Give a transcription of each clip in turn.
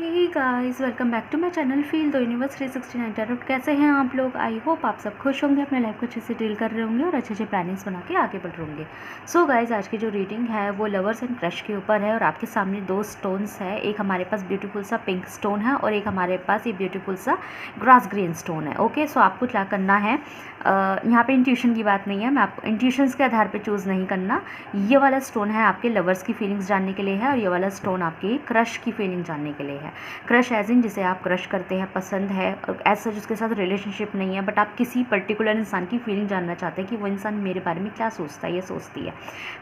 Hey guys, welcome back to my channel feel the universe 369 tarot. कैसे हैं आप लोग? आई होप आप सब खुश होंगे, अपने लाइफ को अच्छे से डील कर रहे होंगे और अच्छे अच्छे प्लानिंग्स बना के आगे बढ़ रहे होंगे। सो गाइस, आज की जो रीडिंग है वो लवर्स एंड क्रश के ऊपर है और आपके सामने दो स्टोन्स है। एक हमारे पास ब्यूटीफुल सा पिंक स्टोन है और एक हमारे पास ये ब्यूटीफुल सा ग्रास ग्रीन स्टोन है। ओके, सो आपको क्या करना है, यहाँ पे इंट्यूशन की बात नहीं है, मैं आपको इंट्यूशंस के आधार पे चूज़ नहीं करना। ये वाला स्टोन है आपके लवर्स की फीलिंग्स जानने के लिए है और ये वाला स्टोन आपकी क्रश की फीलिंग जानने के लिए है। क्रश एज इन जिसे आप क्रश करते हैं, पसंद है और एज सच उसके साथ रिलेशनशिप नहीं है, बट आप किसी पर्टिकुलर इंसान की फीलिंग जानना चाहते हैं कि वो इंसान मेरे बारे में क्या सोचता है या सोचती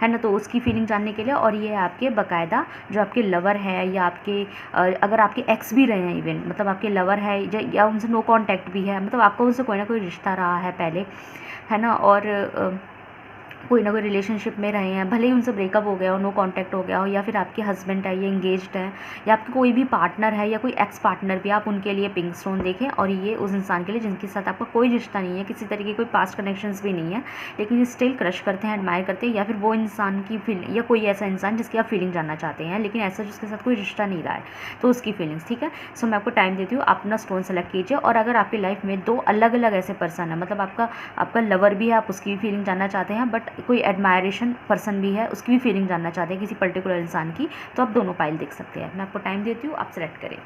है ना, तो उसकी फीलिंग जानने के लिए। और ये आपके बाकायदा जो आपके लवर है या आपके अगर आपके एक्स भी रहे हैं, इवन मतलब आपके लवर है या उनसे नो कॉन्टैक्ट भी है, मतलब आपका उनसे कोई ना कोई रिश्ता रहा है पहले, है ना, और कोई ना कोई रिलेशनशिप में रहे हैं, भले ही उनसे ब्रेकअप हो गया हो, नो कांटेक्ट हो गया हो, या फिर आपके हस्बैंड है, ये इंगेज्ड है, या आपके कोई भी पार्टनर है या कोई एक्स पार्टनर भी, आप उनके लिए पिंक स्टोन देखें। और ये उस इंसान के लिए जिनके साथ आपका कोई रिश्ता नहीं है, किसी तरीके की कोई पास्ट कनेक्शंस भी नहीं है, लेकिन ये स्टिल क्रश करते हैं, एडमायर करते हैं, या फिर वो इंसान की फीलिंग या कोई ऐसा इंसान जिसकी आप फीलिंग जानना चाहते हैं लेकिन ऐसा जिसके साथ कोई रिश्ता नहीं रहा है, तो उसकी फीलिंग्स। ठीक है, सो मैं आपको टाइम देती हूँ, अपना स्टोन सेलेक्ट कीजिए। और अगर आपकी लाइफ में दो अलग अलग ऐसे पर्सन है, मतलब आपका लवर भी है, आप उसकी भी फीलिंग जानना चाहते हैं, बट कोई एडमायरेशन पर्सन भी है, उसकी भी फीलिंग जानना चाहते हैं किसी पर्टिकुलर इंसान की, तो आप दोनों पाइल देख सकते हैं। मैं आपको टाइम देती हूँ, आप सेलेक्ट करें।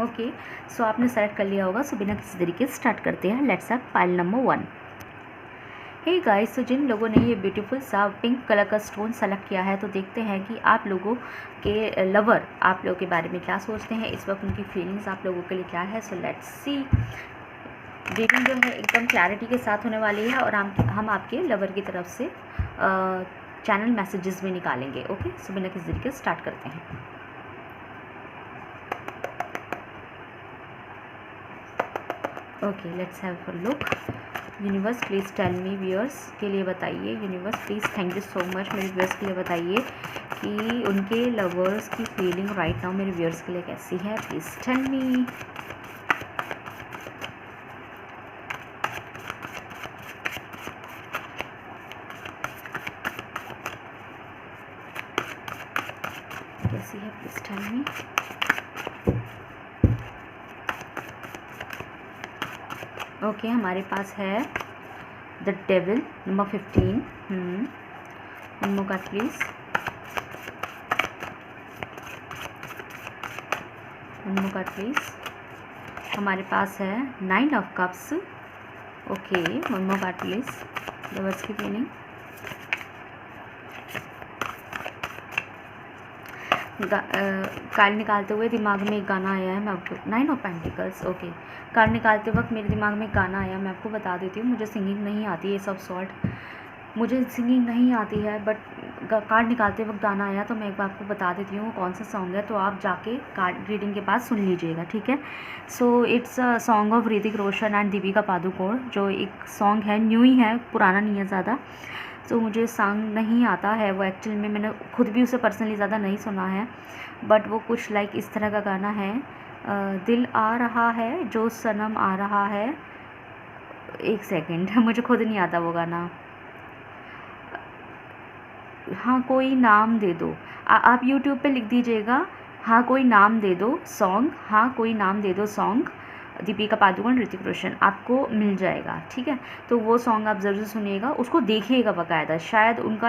ओके, सो आपने सेलेक्ट कर लिया होगा, सो बिना किसी तरीके से स्टार्ट करते हैं। Let's have pile number 1। Hey guys, तो जिन लोगों ने ये ब्यूटीफुल सा पिंक कलर का स्टोन सेलेक्ट किया है, तो देखते हैं कि आप लोगों के लवर आप लोगों के बारे में क्या सोचते हैं इस वक्त, उनकी फीलिंग्स आप लोगों के लिए क्या है। So let's see. रीडिंग जो है एकदम क्लैरिटी के साथ होने वाली है और हम आपके लवर की तरफ से चैनल मैसेजेस भी निकालेंगे। ओके, सो बिना किसी तरीके से स्टार्ट करते हैं। Okay, let's have a look. Universe please tell me, viewers के लिए बताइए। Universe please, thank you so much, मेरे व्यूअर्स के लिए बताइए कि उनके लवर्स की फीलिंग राइट नाउ मेरे व्यूअर्स के लिए कैसी है। Please tell me. कैसी है, प्लीज़ टेल मी। ओके, हमारे पास है the devil number 15। One more card please. One more card please. हमारे पास है 9 of cups. Okay, one more card please. Lovers की फीलिंग। कार्ड निकालते हुए दिमाग में एक गाना आया है, मैं आपको 9 ऑफ पेंटिकल्स। ओके, कार्ड निकालते वक्त मेरे दिमाग में एक गाना आया, मैं आपको बता देती हूँ। मुझे सिंगिंग नहीं आती है, सब सॉर्ट मुझे सिंगिंग नहीं आती है, बट कार्ड निकालते वक्त गाना आया तो मैं एक बार आपको बता देती हूँ कौन सा सॉन्ग है, तो आप जाके कार्ड रीडिंग के बाद सुन लीजिएगा, ठीक है। So it's a song of Hrithik Roshan and Deepika Padukone, जो एक सॉन्ग है, न्यू ही है, पुराना नहीं है ज़्यादा। तो मुझे सॉन्ग नहीं आता है वो, एक्चुअल में मैंने खुद भी उसे पर्सनली ज़्यादा नहीं सुना है, बट वो कुछ लाइक इस तरह का गाना है। दिल आ रहा है जो सनम आ रहा है, एक सेकेंड मुझे खुद नहीं आता वो गाना। हाँ, कोई नाम दे दो, आप यूट्यूब पे लिख दीजिएगा, हाँ कोई नाम दे दो सॉन्ग, हाँ कोई नाम दे दो सॉन्ग, दीपिका पादुकोण ऋतिक रोशन, आपको मिल जाएगा, ठीक है। तो वो सॉन्ग आप ज़रूर सुनिएगा, उसको देखिएगा बाकायदा, शायद उनका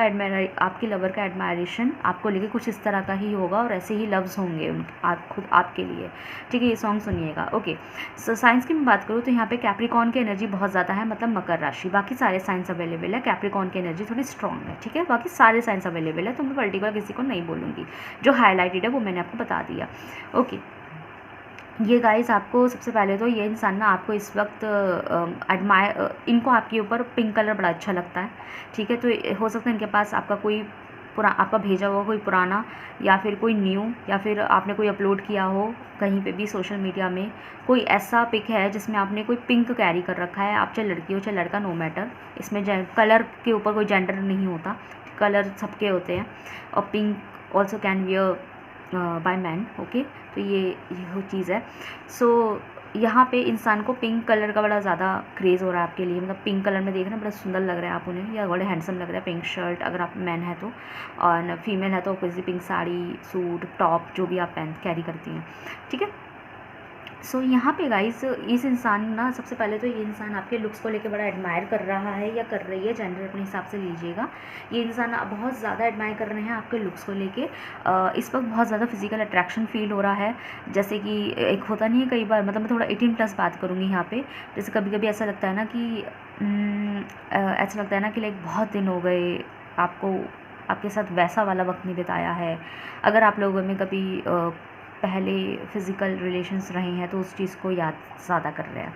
आपके लवर का एडमायरेशन आपको लेके कुछ इस तरह का ही होगा और ऐसे ही लव्स होंगे आप खुद आपके लिए, ठीक है। ये सॉन्ग सुनिएगा। ओके, सो साइंस की मैं बात करूँ तो यहाँ पे कैप्रिकॉर्न की एनर्जी बहुत ज़्यादा है, मतलब मकर राशि। बाकी सारे साइंस अवेलेबल है, कैप्रिकॉर्न की एनर्जी थोड़ी स्ट्रॉन्ग है, ठीक है। बाकी सारे साइंस अवेलेबल है, तो मैं पर्टिकुलर किसी को नहीं बोलूँगी, जो हाईलाइटेड है वो मैंने आपको बता दिया। ओके, ये गाइस, आपको सबसे पहले तो ये इंसान ना आपको इस वक्त इनको आपके ऊपर पिंक कलर बड़ा अच्छा लगता है, ठीक है। तो हो सकता है इनके पास आपका भेजा हुआ कोई पुराना या फिर कोई न्यू, या फिर आपने कोई अपलोड किया हो कहीं पे भी सोशल मीडिया में, कोई ऐसा पिक है जिसमें आपने कोई पिंक कैरी कर रखा है। आप चाहे लड़की हो चाहे लड़का, नो मैटर, इसमें कलर के ऊपर कोई जेंडर नहीं होता, कलर सबके होते हैं। और pink also can be a by man. Okay, तो ये वो चीज़ है। सो यहाँ पे इंसान को पिंक कलर का बड़ा ज़्यादा क्रेज़ हो रहा है आपके लिए, मतलब पिंक कलर में देख रहे हैं, बड़ा सुंदर लग रहा है आप उन्हें, या बड़े हैंडसम लग रहा है पिंक शर्ट अगर आप मैन है तो, और फीमेल है तो कोई पिंक साड़ी, सूट, टॉप, जो भी आप पहन कैरी करती हैं, ठीक है। सो यहाँ पे गाइस इस इंसान ना, सबसे पहले तो ये इंसान आपके लुक्स को लेके बड़ा एडमायर कर रहा है या कर रही है, जेंडर अपने हिसाब से लीजिएगा। ये इंसान बहुत ज़्यादा एडमायर कर रहे हैं आपके लुक्स को लेके। इस वक्त बहुत ज़्यादा फिजिकल अट्रैक्शन फील हो रहा है, जैसे कि एक होता नहीं है कई बार, मतलब मैं थोड़ा 18+ बात करूँगी यहाँ पे। जैसे कभी कभी ऐसा लगता है ना कि ऐसा लगता है ना कि लाइक बहुत दिन हो गए आपको आपके साथ वैसा वाला वक्त नहीं बिताया है। अगर आप लोगों में कभी पहले फ़िज़िकल रिलेशंस रहे हैं तो उस चीज़ को याद ज़्यादा कर रहे हैं।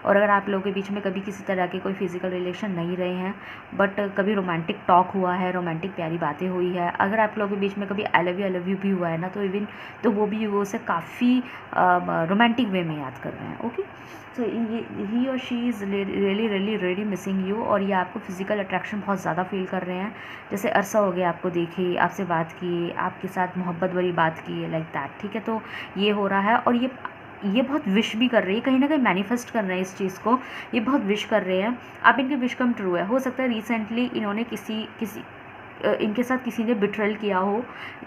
और अगर आप लोगों के बीच में कभी किसी तरह के कोई फ़िज़िकल रिलेशन नहीं रहे हैं, बट कभी रोमांटिक टॉक हुआ है, रोमांटिक प्यारी बातें हुई है, अगर आप लोगों के बीच में कभी आई लव यू भी हुआ है ना, तो इवन तो वो भी वो उसे काफ़ी रोमांटिक वे में याद कर रहे हैं। ओके, सो ही और she is really missing you, और ये आपको फिज़िकल अट्रैक्शन बहुत ज़्यादा फील कर रहे हैं। जैसे अरसा हो गया आपको देखे, आपसे बात की, आपके साथ मोहब्बत भरी बात की, लाइक दैट, ठीक है। तो ये हो रहा है, और ये बहुत विश भी कर रही है, कहीं ना कहीं मैनिफेस्ट कर रहे हैं इस चीज़ को, ये बहुत विश कर रहे हैं। आप इनके विश कम ट्रू है। हो सकता है रिसेंटली इन्होंने इनके साथ किसी ने बिट्रेल किया हो,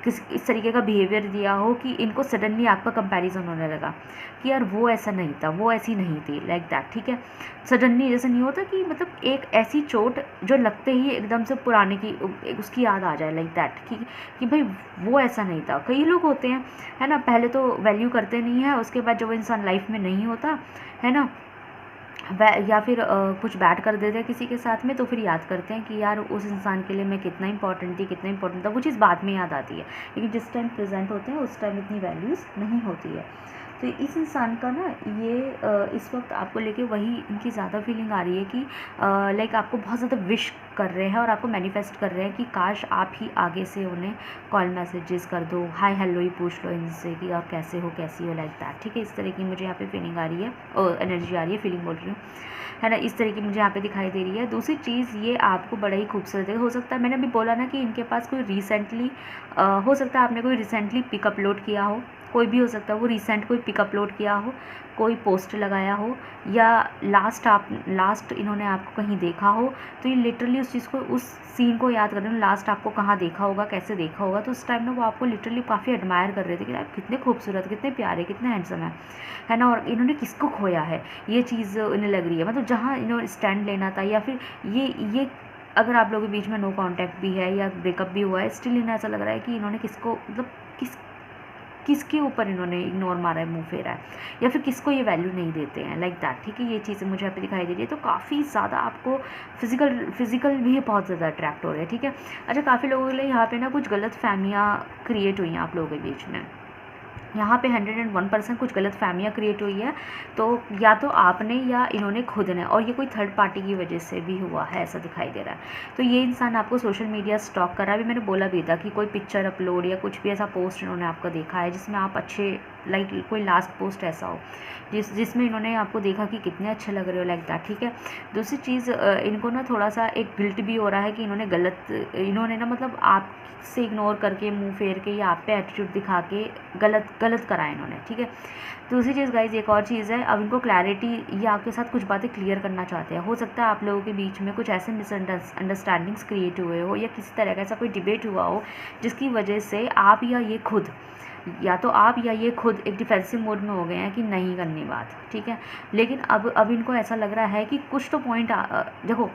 इस तरीके का बिहेवियर दिया हो कि इनको सडनली आपका कंपैरिजन होने लगा कि यार वो ऐसा नहीं था, वो ऐसी नहीं थी, लाइक दैट, ठीक है। सडनली जैसे नहीं होता कि मतलब एक ऐसी चोट जो लगते ही एकदम से पुराने की उसकी याद आ जाए, लाइक दैट, कि भाई वो ऐसा नहीं था। कई लोग होते हैं, है ना, पहले तो वैल्यू करते नहीं है, उसके बाद जब वो इंसान लाइफ में नहीं होता है ना, या फिर कुछ बैड कर देते हैं किसी के साथ में, तो फिर याद करते हैं कि यार उस इंसान के लिए मैं कितना इंपॉर्टेंट थी, कितना इंपॉर्टेंट था। वो चीज़ बाद में याद आती है, लेकिन जिस टाइम प्रेजेंट होते हैं उस टाइम इतनी वैल्यूज़ नहीं होती है। तो इस इंसान का ना ये इस वक्त आपको लेके वही इनकी ज़्यादा फीलिंग आ रही है कि लाइक आपको बहुत ज़्यादा विश कर रहे हैं और आपको मैनिफेस्ट कर रहे हैं कि काश आप ही आगे से उन्हें कॉल मैसेजेस कर दो, हाय हेलो ही पूछ लो इनसे कि और कैसे हो, कैसी हो, लाइक दैट, ठीक है। इस तरह की मुझे यहाँ पे फीलिंग आ रही है, एनर्जी आ रही है, फीलिंग बोल रही हूँ, है ना, इस तरह की मुझे यहाँ पे दिखाई दे रही है। दूसरी चीज़, ये आपको बड़ा ही खूबसूरत है। हो सकता है, मैंने अभी बोला ना कि इनके पास कोई रिसेंटली हो सकता है आपने कोई रिसेंटली पिक अपलोड किया हो, कोई भी हो सकता है वो रिसेंट कोई पिक अपलोड किया हो, कोई पोस्ट लगाया हो, या लास्ट इन्होंने आपको कहीं देखा हो, तो ये लिटरली उस चीज़ को, उस सीन को याद कर रहे हो, लास्ट आपको कहाँ देखा होगा, कैसे देखा होगा, तो उस टाइम ना वो आपको लिटरली काफ़ी एडमायर कर रहे थे कि आप कितने खूबसूरत, कितने प्यारे, कितने हैंडसम है ना। और इन्होंने किसको खोया है, ये चीज़ इन्हें लग रही है, मतलब जहाँ इन्होंने स्टैंड लेना था, या फिर ये अगर आप लोगों के बीच में नो कॉन्टैक्ट भी है या ब्रेकअप भी हुआ है, स्टिल इन्हें ऐसा लग रहा है कि इन्होंने किसको, मतलब किसके ऊपर इन्होंने इग्नोर मारा है, मुंह फेरा है, या फिर किसको ये वैल्यू नहीं देते हैं, लाइक दैट, ठीक है। ये चीज़ें मुझे यहाँ पे दिखाई दे रही है। तो काफ़ी ज़्यादा आपको फिजिकल भी बहुत ज़्यादा अट्रैक्ट हो रहे हैं, ठीक है। अच्छा, काफ़ी लोगों के लिए यहाँ पे ना कुछ गलत फहमियाँ क्रिएट हुई हैं आप लोगों के बीच में। यहाँ पे 101% कुछ गलत फहमियाँ क्रिएट हुई है, तो या तो आपने या इन्होंने खुद ने, और ये कोई थर्ड पार्टी की वजह से भी हुआ है, ऐसा दिखाई दे रहा है। तो ये इंसान आपको सोशल मीडिया स्टॉक कर रहा है। अभी मैंने बोला भी था कि कोई पिक्चर अपलोड या कुछ भी ऐसा पोस्ट इन्होंने आपका देखा है जिसमें आप अच्छे, लाइक कोई लास्ट पोस्ट ऐसा हो जिसमें इन्होंने आपको देखा कि कितने अच्छे लग रहे हो, लाइक दैट, ठीक है। दूसरी चीज़, इनको ना थोड़ा सा एक गिल्ट भी हो रहा है कि इन्होंने ना मतलब आप से इग्नोर करके, मुंह फेर के, या आप पे एटीट्यूड दिखा के गलत करा इन्होंने, ठीक है। दूसरी चीज़ गाइज, एक और चीज़ है, अब इनको क्लैरिटी, ये आपके साथ कुछ बातें क्लियर करना चाहते हैं। हो सकता है आप लोगों के बीच में कुछ ऐसे मिसअंडरस्टैंडिंग्स क्रिएट हुए हो, या किसी तरह का ऐसा कोई डिबेट हुआ हो जिसकी वजह से आप या ये खुद एक डिफेंसिव मोड में हो गए हैं कि नहीं करनी बात, ठीक है। लेकिन अब इनको ऐसा लग रहा है कि कुछ तो पॉइंट, देखो,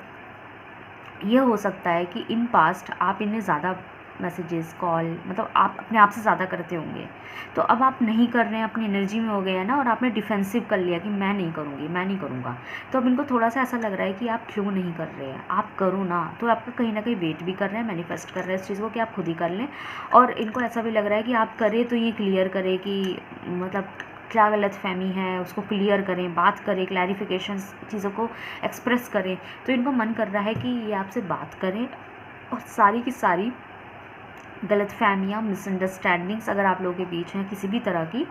ये हो सकता है कि इन पास्ट आप इन्हें ज़्यादा मैसेजेस, कॉल, मतलब आप अपने आप से ज़्यादा करते होंगे, तो अब आप नहीं कर रहे हैं, अपनी एनर्जी में हो गए हैं ना, और आपने डिफेंसिव कर लिया कि मैं नहीं करूँगी, मैं नहीं करूँगा। तो अब इनको थोड़ा सा ऐसा लग रहा है कि आप क्यों नहीं कर रहे हैं, आप करो ना। तो आपका कहीं ना कहीं वेट भी कर रहे हैं, मैनिफेस्ट कर रहे हैं इस चीज़ को कि आप खुद ही कर लें, और इनको ऐसा भी लग रहा है कि आप करें तो ये क्लियर करें कि मतलब क्या गलत फहमी है, उसको क्लियर करें, बात करें, क्लैरिफिकेशन, चीज़ों को एक्सप्रेस करें। तो इनको मन कर रहा है कि ये आपसे बात करें, और सारी की सारी गलत फहमियाँ, मिसअंडरस्टैंडिंग्स अगर आप लोगों के बीच हैं किसी भी तरह की,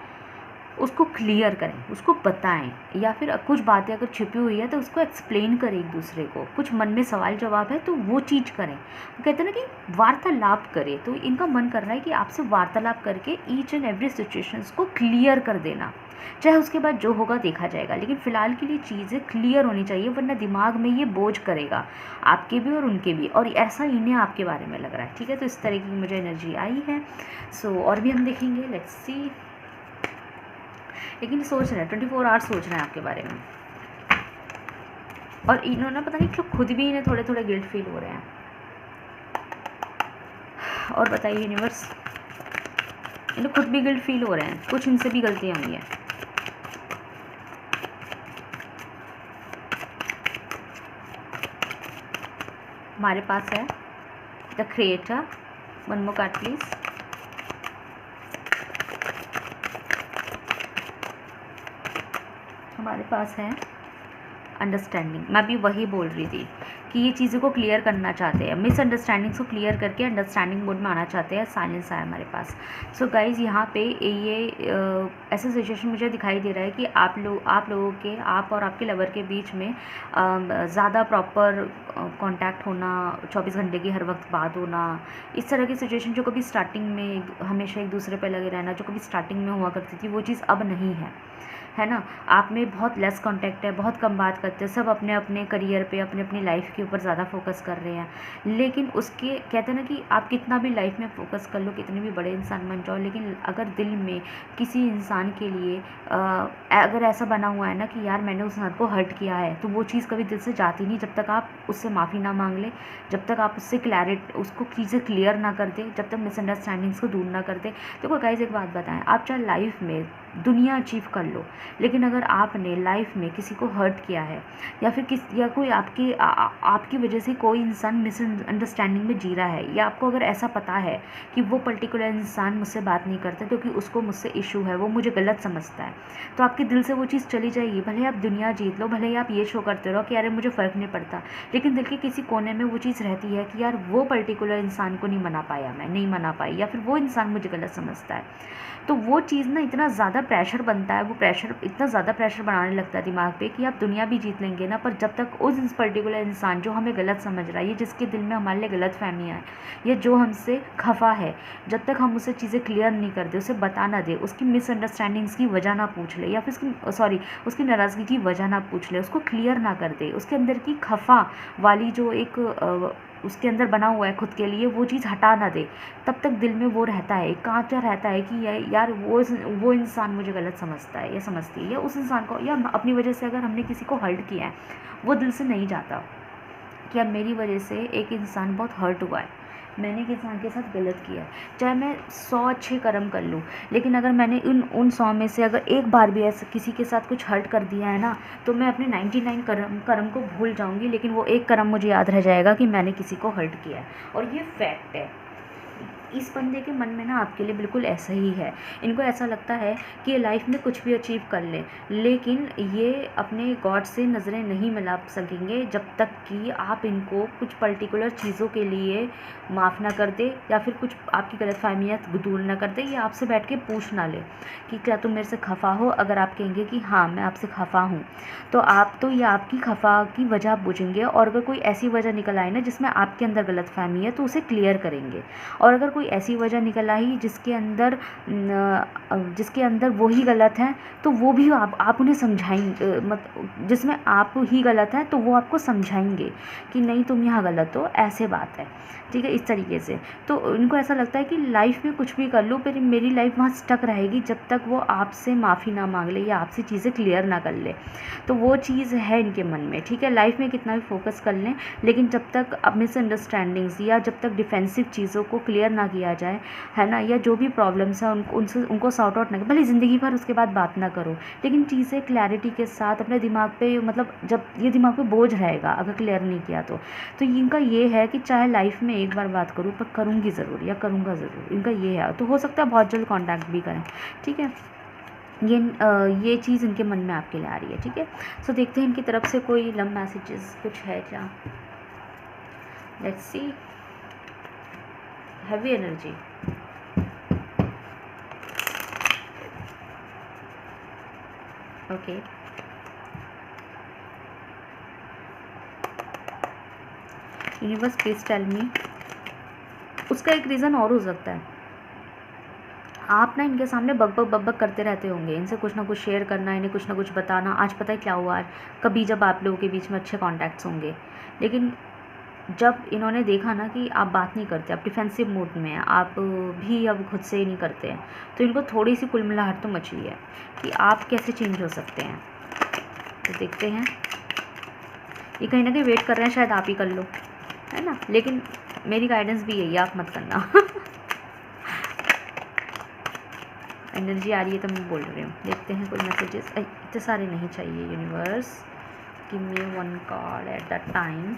उसको क्लियर करें, उसको बताएं, या फिर कुछ बातें अगर छिपी हुई है तो उसको एक्सप्लेन करें एक दूसरे को। कुछ मन में सवाल जवाब है तो वो चीज़ करें। कहते हैं ना कि वार्तालाप करें। तो इनका मन कर रहा है कि आपसे वार्तालाप करके ईच एंड एवरी सिचुएशंस को क्लियर कर देना, चाहे उसके बाद जो होगा देखा जाएगा, लेकिन फ़िलहाल के लिए चीज़ें क्लियर होनी चाहिए, वरना दिमाग में ये बोझ करेगा आपके भी और उनके भी, और ऐसा इन्हें आपके बारे में लग रहा है। ठीक है, तो इस तरह की मुझे एनर्जी आई है। और भी हम देखेंगे, लेट्स सी। लेकिन सोच रहे हैं 24 आवर्स सोच रहे हैं आपके बारे में, और इन्होंने पता नहीं क्यों खुद भी इन्हें थोड़े थोड़े गिल्ट फील हो रहे हैं। और बताइए यूनिवर्स, इन्हें खुद भी गिल्ट फील हो रहे हैं, कुछ इनसे भी गलतियाँ हुई हैं। हमारे पास है the creator, one more card please. हमारे पास है अंडरस्टैंडिंग। मैं भी वही बोल रही थी कि ये चीज़ों को क्लियर करना चाहते हैं, मिसअंडरस्टैंडिंग्स को क्लियर करके अंडरस्टैंडिंग मोड में आना चाहते हैं। साइलेंस आया हमारे पास। सो गाइज़, यहाँ पे ये ऐसा सिचुएशन मुझे दिखाई दे रहा है कि आप लोगों के, आप और आपके लवर के बीच में ज़्यादा प्रॉपर कांटेक्ट होना, 24 घंटे की हर वक्त बात होना, इस तरह की सिचुएशन जो कभी स्टार्टिंग में हमेशा एक दूसरे पर लगे रहना, जो कभी स्टार्टिंग में हुआ करती थी, वो चीज़ अब नहीं है ना। आप में बहुत लेस कांटेक्ट है, बहुत कम बात करते हैं, सब अपने अपने करियर पे, अपने अपनी लाइफ के ऊपर ज़्यादा फोकस कर रहे हैं। लेकिन उसके कहते हैं ना कि आप कितना भी लाइफ में फोकस कर लो, कितने भी बड़े इंसान बन जाओ, लेकिन अगर दिल में किसी इंसान के लिए अगर ऐसा बना हुआ है ना कि यार मैंने उस इंसान को हर्ट किया है, तो वो चीज़ कभी दिल से जाती नहीं जब तक आप उससे माफ़ी ना मांग ले, जब तक आप उसको चीज़ें क्लियर ना कर दे, जब तक मिसअंडरस्टैंडिंग्स को दूर ना कर दे। देखो गाइस, एक बात बताएं, आप चाहे लाइफ में दुनिया अचीव कर लो, लेकिन अगर आपने लाइफ में किसी को हर्ट किया है, या फिर कोई आपकी वजह से कोई इंसान मिसअंडरस्टैंडिंग में जी रहा है, या आपको अगर ऐसा पता है कि वो पर्टिकुलर इंसान मुझसे बात नहीं करता क्योंकि उसको मुझसे इशू है, वो मुझे गलत समझता है, तो आपके दिल से वो चीज़ चली जाएगी। भले आप दुनिया जीत लो, भले आप ये शो करते रहो कि यार मुझे फ़र्क नहीं पड़ता, लेकिन दिल के किसी कोने में वो चीज़ रहती है कि यार वो पर्टिकुलर इंसान को नहीं मना पाया, मैं नहीं मना पाई, या फिर वो इंसान मुझे गलत समझता है। तो वो चीज़ ना इतना ज़्यादा प्रेशर बनता है, वो प्रेशर इतना ज़्यादा प्रेशर बनाने लगता है दिमाग पे कि आप दुनिया भी जीत लेंगे ना, पर जब तक उस पर्टिकुलर इंसान जो हमें गलत समझ रहा है, या जिसके दिल में हमारे लिए गलत फहमियाँ हैं, या जो हमसे खफा है, जब तक हम उसे चीज़ें क्लियर नहीं कर दे, उसे बता ना दे, उसकी मिसअंडरस्टैंडिंग्स की वजह ना पूछ ले, या फिर उसकी नाराज़गी की वजह ना पूछ ले, उसको क्लियर ना कर दे, उसके अंदर की खफा वाली जो एक उसके अंदर बना हुआ है खुद के लिए, वो चीज़ हटा ना दे, तब तक दिल में वो रहता है, कांटा रहता है कि यार वो इंसान मुझे गलत समझता है या समझती है, या उस इंसान को, या अपनी वजह से अगर हमने किसी को हर्ट किया है, वो दिल से नहीं जाता कि अब मेरी वजह से एक इंसान बहुत हर्ट हुआ है, मैंने एक इंसान के साथ गलत किया है, चाहे मैं 100 अच्छे कर्म कर लूँ, लेकिन अगर मैंने उन 100 में से अगर एक बार भी ऐसा किसी के साथ कुछ हर्ट कर दिया है ना, तो मैं अपने 99 कर्म को भूल जाऊँगी, लेकिन वो एक कर्म मुझे याद रह जाएगा कि मैंने किसी को हर्ट किया है। और ये फैक्ट है। इस बंदे के मन में ना आपके लिए बिल्कुल ऐसा ही है। इनको ऐसा लगता है कि ये लाइफ में कुछ भी अचीव कर ले, लेकिन ये अपने गॉड से नज़रें नहीं मिला सकेंगे जब तक कि आप इनको कुछ पर्टिकुलर चीज़ों के लिए माफ़ ना कर दे, या फिर कुछ आपकी गलतफहमियाँ दूर ना कर दे, या आपसे बैठ के पूछ ना ले कि क्या तुम मेरे से खफा हो। अगर आप कहेंगे कि हाँ मैं आपसे खफा हूँ, तो ये आपकी खफा की वजह आप पूछेंगे, और अगर कोई ऐसी वजह निकल आए ना जिसमें आपके अंदर गलतफहमी है, तो उसे क्लियर करेंगे। और अगर कोई ऐसी वजह निकल आई जिसके अंदर वो ही गलत है, तो वो भी आप उन्हें समझाएंगे, जिसमें आप ही गलत है तो वो आपको समझाएंगे कि नहीं तुम यहाँ गलत हो, ऐसे बात है, ठीक है, इस तरीके से। तो इनको ऐसा लगता है कि लाइफ में कुछ भी कर लो, फिर मेरी लाइफ वहाँ स्टक रहेगी जब तक वो आपसे माफ़ी ना मांग ले या आपसे चीज़ें क्लियर ना कर ले। तो वो चीज़ है इनके मन में, ठीक है। लाइफ में कितना भी फोकस कर लें, लेकिन जब तक मिसअंडरस्टैंडिंग्स या जब तक डिफेंसिव चीज़ों को क्लियर ना किया जाए, है ना, या जो भी प्रॉब्लम्स हैं उनको सॉर्ट आउट ना, भले ज़िंदगी भर उसके बाद बात ना करो, लेकिन चीज़ें क्लैरिटी के साथ अपने दिमाग पे, मतलब जब ये दिमाग पे बोझ रहेगा अगर क्लियर नहीं किया तो इनका ये है कि चाहे लाइफ में एक बार बात करूँ पर करूँगी ज़रूर या करूँगा ज़रूर, इनका ये है। तो हो सकता है बहुत जल्द कॉन्टैक्ट भी करें, ठीक है। ये चीज़ इनके मन में आपके लिए आ रही है, ठीक है। सो देखते हैं इनकी तरफ से कोई लव मैसेजेस कुछ है क्या। Let's see. Heavy energy, okay, universe please tell me. उसका एक रीज़न और हो सकता है, आप ना इनके सामने बक करते रहते होंगे, इनसे कुछ ना कुछ शेयर करना, इन्हें कुछ ना कुछ बताना। आज पता है क्या हुआ, आज कभी जब आप लोगों के बीच में अच्छे कॉन्टैक्ट्स होंगे, लेकिन जब इन्होंने देखा ना कि आप बात नहीं करते, आप डिफेंसिव मोड में हैं, आप भी अब खुद से ही नहीं करते हैं, तो इनको थोड़ी सी कुलमिलाहट तो मची है कि आप कैसे चेंज हो सकते हैं। तो देखते हैं, ये कहीं ना कहीं वेट कर रहे हैं शायद आप ही कर लो, है ना, लेकिन मेरी गाइडेंस भी यही है, आप मत करना। एनर्जी आ रही है तो मैं बोल रही हूँ। देखते हैं कोई मैसेजेस, इतने सारे नहीं चाहिए universe, give me one card at that time.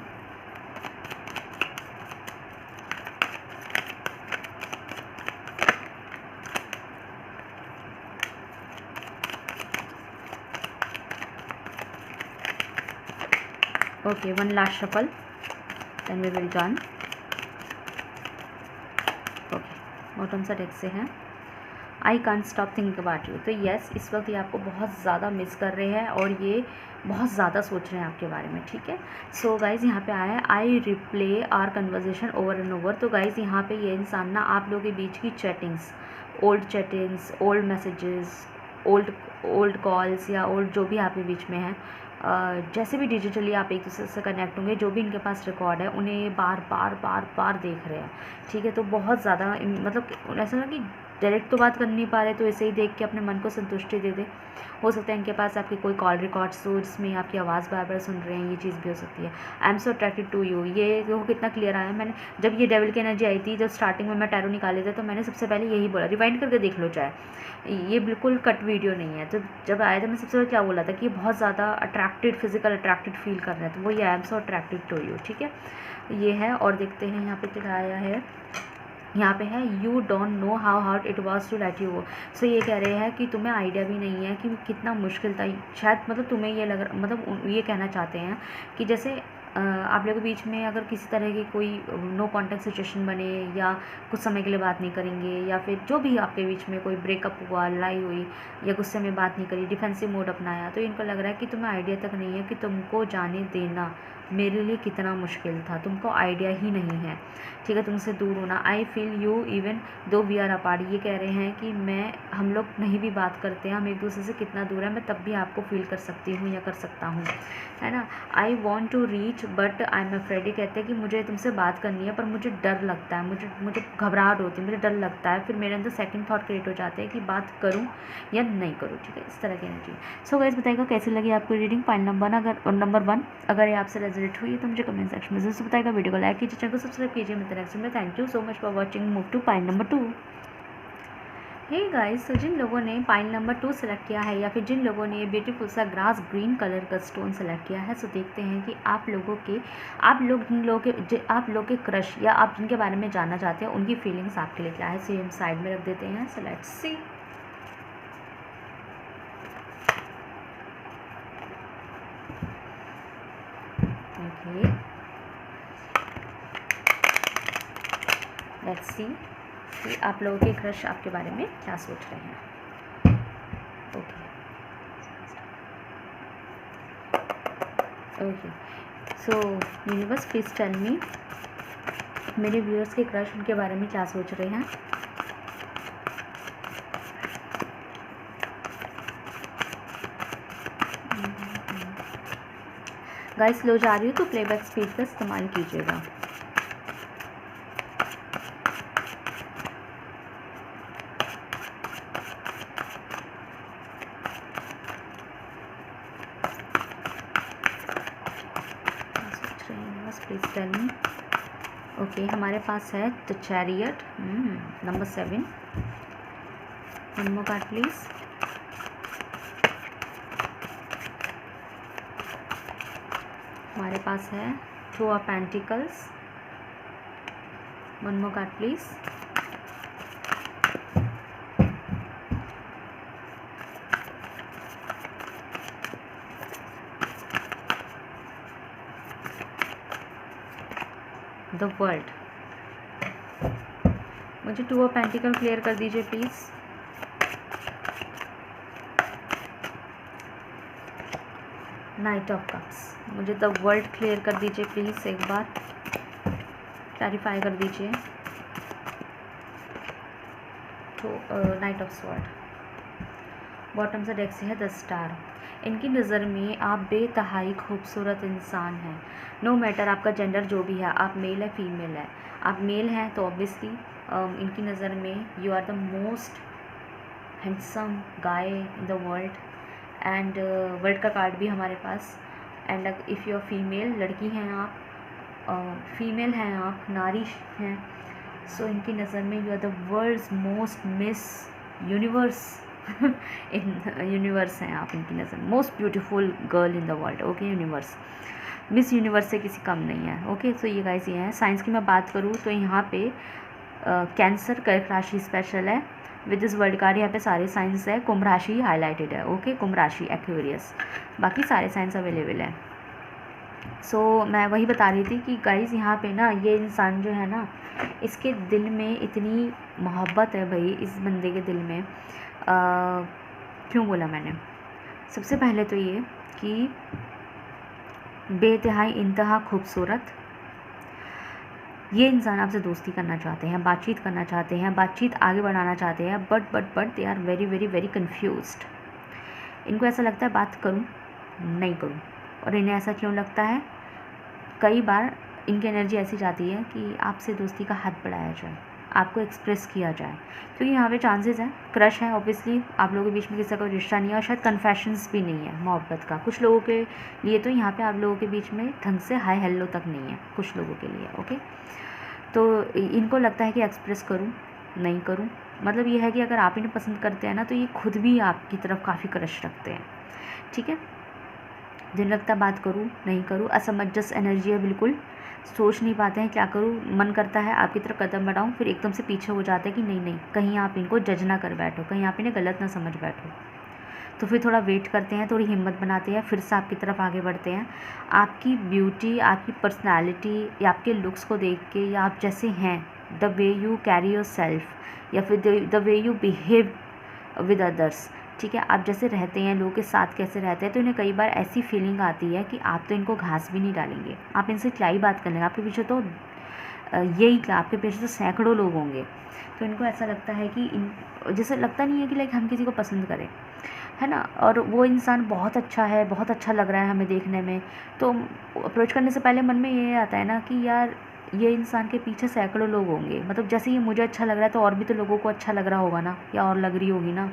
Okay, one last shuffle, then we will done. Okay, bottom सा डेक से है, I can't stop thinking about you. तो येस, इस वक्त ये आपको बहुत ज़्यादा मिस कर रहे हैं और ये बहुत ज़्यादा सोच रहे हैं आपके बारे में, ठीक है। सो गाइज़ यहाँ पे आया है, I replay our conversation over and over. तो गाइज़ यहाँ पे ये इंसान ना आप लोगों के बीच की chattings, old messages, old calls या ओल्ड जो भी आपके बीच में है, जैसे भी डिजिटली आप एक दूसरे से कनेक्ट होंगे, जो भी इनके पास रिकॉर्ड है, उन्हें बार बार देख रहे हैं, ठीक है। तो बहुत ज़्यादा मतलब ऐसा ना कि डायरेक्ट तो बात कर नहीं पा रहे, तो ऐसे ही देख के अपने मन को संतुष्टि दे दे। हो सकता है इनके पास आपकी कोई कॉल रिकॉर्ड्स हो जिसमें आपकी आवाज़ बार बार सुन रहे हैं, ये चीज़ भी हो सकती है। I am so attracted to you, ये देखो कितना क्लियर आया। मैंने जब ये डेविल की एनर्जी आई थी, जब स्टार्टिंग में मैं टैरो निकाले थे, तो मैंने सबसे पहले यही बोला, रिवाइंड करके देख लो चाहे, ये बिल्कुल कट वीडियो नहीं है। तो जब आया था मैं सबसे पहले क्या बोला था कि ये बहुत ज़्यादा अट्रैक्टेड, फिजिकल अट्रैक्टेड फील कर रहे हैं, तो वो ये I am so attracted to you, ठीक है, ये है। और देखते हैं यहाँ पे क्या आया है, यहाँ पे है you don't know how hard it was to let you go. So ये कह रहे हैं कि तुम्हें आइडिया भी नहीं है कि कितना मुश्किल था, शायद मतलब तुम्हें ये लग रहा, मतलब ये कहना चाहते हैं कि जैसे आप लोगों के बीच में अगर किसी तरह की कोई नो कॉन्टेक्ट सिचुएशन बने, या कुछ समय के लिए बात नहीं करेंगे, या फिर जो भी आपके बीच में कोई ब्रेकअप हुआ, लड़ाई हुई, या गुस्से में बात नहीं करी, डिफेंसिव मोड अपनाया, तो इनको लग रहा है कि तुम्हें आइडिया तक नहीं है कि तुमको जाने देना मेरे लिए कितना मुश्किल था, तुमको आइडिया ही नहीं है, ठीक है, तुमसे दूर होना। I feel you even though we are apart. ये कह रहे हैं कि हम लोग नहीं भी बात करते हैं, हम एक दूसरे से कितना दूर है, मैं तब भी आपको फील कर सकती हूँ या कर सकता हूँ, है ना। I want to reach but I am afraid. ये कहते हैं कि मुझे तुमसे बात करनी है पर मुझे डर लगता है, मुझे घबराहट होती है, मुझे डर लगता है, फिर मेरे अंदर सेकंड थॉट क्रिएट हो जाते हैं कि बात करूँ या नहीं करूँ, ठीक है, इस तरह की एनर्जी। सो गाइस बताइएगा कैसी लगी आपको रीडिंग। पॉइंट नंबर 1, अगर ये आपसे रेजोनेट हुई है तो मुझे कमेंट सेक्शन में जरूर बताइएगा। वीडियो को लाइक कीजिए, चैनल को सब्सक्राइब कीजिए। मिलते हैं नेक्स्ट में। Thank you so much for watching. Move to point number 2। Hey guys, तो जिन लोगों ने पॉइंट नंबर 2 सेलेक्ट किया है, या फिर जिन लोगों ने ये ब्यूटीफुल सा ग्रास ग्रीन कलर का स्टोन सेलेक्ट किया है, सो देखते हैं कि आप लोग के क्रश या आप जिनके बारे में जानना चाहते हैं उनकी फीलिंग्स आपके लिए क्या है। सो हम साइड में रख देते हैं। So let's see. Okay, let's see कि आप लोगों के क्रश आपके बारे में क्या सोच रहे हैं। Okay, so universe please tell me, मेरे व्यूअर्स के क्रश उनके बारे में क्या सोच रहे हैं। गाइस स्लो जा रही हो तो प्लेबैक स्पीड का इस्तेमाल कीजिएगा। Please tell me. ओके, हमारे पास है the chariot, number 7। One more card please. हमारे पास है 2 of pentacles. One more card please. The world. मुझे 2 ऑफ पेंटिकल क्लियर कर दीजिए प्लीज़। Night of cups. मुझे द वर्ल्ड क्लियर कर दीजिए प्लीज़, एक बार क्लैरिफाई कर दीजिए। तो नाइट ऑफ स्वॉर्ड, बॉटम से डेक से है द स्टार। इनकी नज़र में आप बेतहाई खूबसूरत इंसान हैं। नो मैटर आपका जेंडर जो भी है, आप मेल है फीमेल है, आप मेल हैं तो ऑब्वियसली इनकी नज़र में you are the most handsome guy in the world. And world का कार्ड भी हमारे पास। And if you are female, लड़की हैं आप, फीमेल हैं आप, नारी हैं, सो इनकी नज़र में you are the world's most Miss Universe in universe हैं आप इनकी नज़र, most beautiful girl in the world. Okay, universe, Miss Universe से किसी कम नहीं है। ओके, तो ये गाइस ये हैं। साइंस की मैं बात करूँ तो यहाँ पे कैंसर कर्क राशि स्पेशल है विद दिस वर्ल्ड कार्ड। यहाँ पे सारे साइंस है, कुंभ राशि हाईलाइटेड है। ओके, कुंभ राशि एक्वेरियस, बाकी सारे साइंस अवेलेबल है। सो मैं वही बता रही थी कि गाइस यहाँ पे ना ये इंसान जो है ना, इसके दिल में इतनी मोहब्बत है भाई, इस बंदे के दिल में। क्यों बोला मैंने? सबसे पहले तो ये कि बेतहाई इंतहा खूबसूरत, ये इंसान आपसे दोस्ती करना चाहते हैं, बातचीत करना चाहते हैं, बातचीत आगे बढ़ाना चाहते हैं, but they are very very very confused. इनको ऐसा लगता है बात करूं नहीं करूं, और इन्हें ऐसा क्यों लगता है? कई बार इनकी एनर्जी ऐसी जाती है कि आपसे दोस्ती का हाथ बढ़ाया जाए, आपको एक्सप्रेस किया जाए, क्योंकि यहाँ पे चांसेस हैं, क्रश है ऑब्वियसली, आप लोगों के बीच में किसी का कोई रिश्ता नहीं है, और शायद कन्फेशंस भी नहीं है मोहब्बत का। कुछ लोगों के लिए तो यहाँ पे आप लोगों के बीच में ढंग से हाय हेलो तक नहीं है, कुछ लोगों के लिए। ओके, तो इनको लगता है कि एक्सप्रेस करूँ नहीं करूँ, मतलब ये है कि अगर आप इन्हें पसंद करते हैं ना, तो ये खुद भी आपकी तरफ काफ़ी क्रश रखते हैं। ठीक है, दिन लगता बात करूँ नहीं करूँ, असमंजस एनर्जी है बिल्कुल, सोच नहीं पाते हैं क्या करूँ, मन करता है आपकी तरफ कदम बढ़ाऊँ, फिर एकदम से पीछे हो जाते हैं कि नहीं कहीं आप इनको जज ना कर बैठो, कहीं आप इन्हें गलत ना समझ बैठो। तो फिर थोड़ा वेट करते हैं, थोड़ी हिम्मत बनाते हैं, फिर से आपकी तरफ आगे बढ़ते हैं। आपकी ब्यूटी, आपकी पर्सनैलिटी या आपके लुक्स को देख के, या आप जैसे हैं, the way you carry your self, या फिर the way you behave with others, ठीक है, आप जैसे रहते हैं, लोगों के साथ कैसे रहते हैं, तो इन्हें कई बार ऐसी फीलिंग आती है कि आप तो इनको घास भी नहीं डालेंगे, आप इनसे क्या ही बात कर लेंगे, आपके पीछे तो यही क्या, आपके पीछे तो सैकड़ों लोग होंगे। तो इनको ऐसा लगता है कि जैसे लगता नहीं है कि लाइक हम किसी को पसंद करें, है ना, और वो इंसान बहुत अच्छा है, बहुत अच्छा लग रहा है हमें देखने में, तो अप्रोच करने से पहले मन में ये आता है ना कि यार ये इंसान के पीछे सैकड़ों लोग होंगे, मतलब जैसे ये मुझे अच्छा लग रहा है तो और भी तो लोगों को अच्छा लग रहा होगा ना, या और लग रही होगी ना,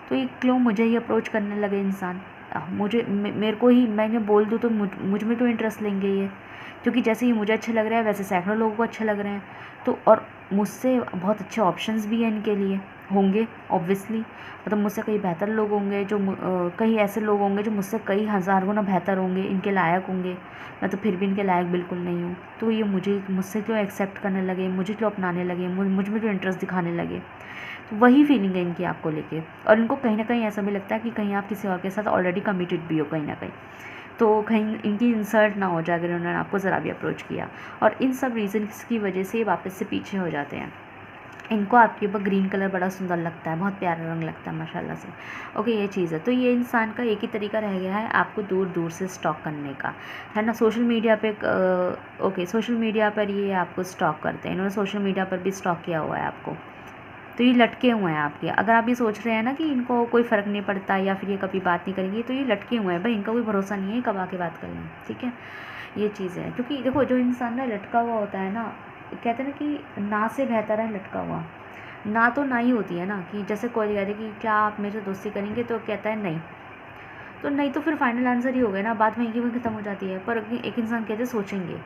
तो ये क्यों मुझे ही अप्रोच करने लगे इंसान, मुझे मेरे को ही मैंने बोल दूँ तो मुझ में तो इंटरेस्ट लेंगे ये, क्योंकि जैसे ही मुझे अच्छा लग रहा है वैसे सैकड़ों लोगों को अच्छा लग रहे हैं, तो और मुझसे बहुत अच्छे ऑप्शंस भी हैं इनके लिए, होंगे ऑब्वियसली, मतलब मुझसे कई बेहतर लोग होंगे, जो कई ऐसे लोग होंगे जो मुझसे कई हज़ार गुना बेहतर होंगे, इनके लायक होंगे, मैं तो फिर भी इनके लायक बिल्कुल नहीं हूँ। तो ये मुझसे क्यों एक्सेप्ट करने लगे, मुझे क्यों अपनाने लगे, मुझ में क्यों इंटरेस्ट दिखाने लगे, तो वही फीलिंग है इनकी आपको लेके। और इनको कहीं ना कहीं ऐसा भी लगता है कि कहीं आप किसी और के साथ ऑलरेडी कमिटेड भी हो कहीं ना कहीं, तो कहीं इनकी इंसल्ट ना हो जाए अगर उन्होंने आपको ज़रा भी अप्रोच किया, और इन सब रीज़न्स की वजह से ये वापस से पीछे हो जाते हैं। इनको आपके ऊपर ग्रीन कलर बड़ा सुंदर लगता है, बहुत प्यारा रंग लगता है माशाल्लाह से। ओके, ये चीज़ है। तो ये इंसान का एक ही तरीका रह गया है आपको दूर दूर से स्टॉक करने का, है ना, सोशल मीडिया पे। ओके, सोशल मीडिया पर ये आपको स्टॉक करते हैं, इन्होंने सोशल मीडिया पर भी स्टॉक किया हुआ है आपको, तो ये लटके हुए हैं आपके। अगर आप ये सोच रहे हैं ना कि इनको कोई फ़र्क नहीं पड़ता या फिर ये कभी बात नहीं करेंगे, तो ये लटके हुए हैं भाई, इनका कोई भरोसा नहीं है कब आके बात कर लें। ठीक है, ये चीज़ है, क्योंकि देखो जो इंसान ना लटका हुआ होता है ना, कहते हैं ना कि ना से बेहतर है लटका हुआ, ना तो ना ही होती है ना, कि जैसे कोई कहते हैं कि क्या आप मेरे से दोस्ती करेंगे, तो कहता है नहीं, तो नहीं तो फिर फाइनल आंसर ही हो गया ना, बात वहीं की वहीं ख़त्म हो जाती है। पर एक इंसान कहते सोचेंगे,